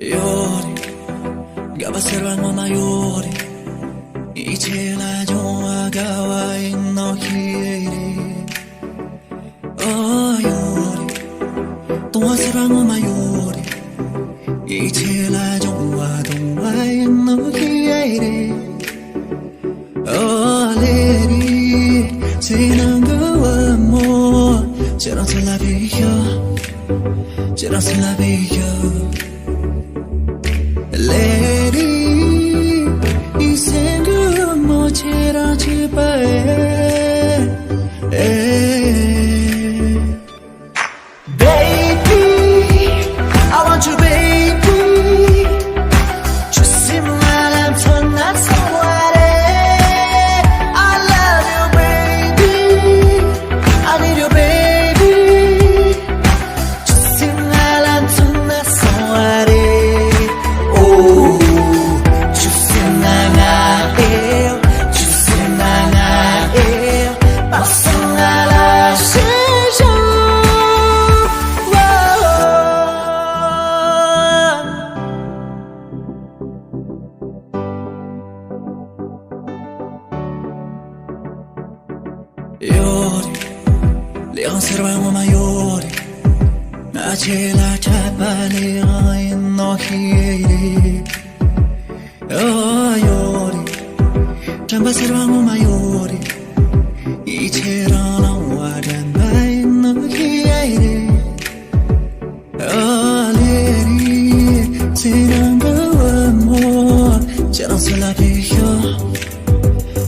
Yori, gabaservano na yori, ichela joa gawa no hiere. Oh yori, tua servano na yori, ichela joa no hiere. Oh lady, sinango amor, será se la bella. Lady, y sengo mochera chipae. Baby, I want you, baby. Just in my life, not somebody. I love you, baby. I need you, baby. Just in my life, not somebody. Yori, le conservano maiori, ma c'è la ciappa e no hiere. Oh yori, ciamba servano maiori, i c'erano guarda e no hiere. Oh leri, se non go amor, c'era se la vejo,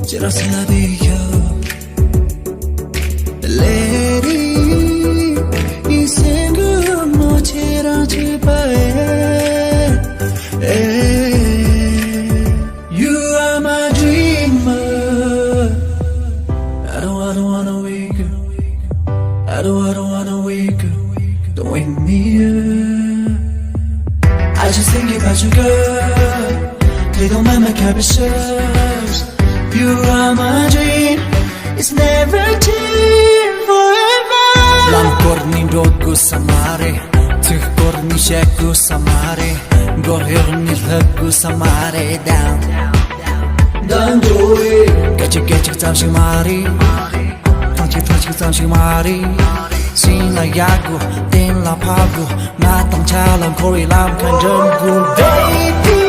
c'era se la vejo. Lady, y sengo mochera chipae. You are my dreamer. I don't wanna wake up. I don't wanna wake up. Don't wake me up. I just think about you, girl. 그래도 맘에 겹쳐서. You are my dream. It's never change forever. Lamkorni dogu samare, tihkorni shaku samare, gohirni lagu samare down. Don't do it. Getcha tamshi mari, tanchi tamshi mari. Sin la yagu, din la pagu, na tam chalam kori lam kan junggu. Baby.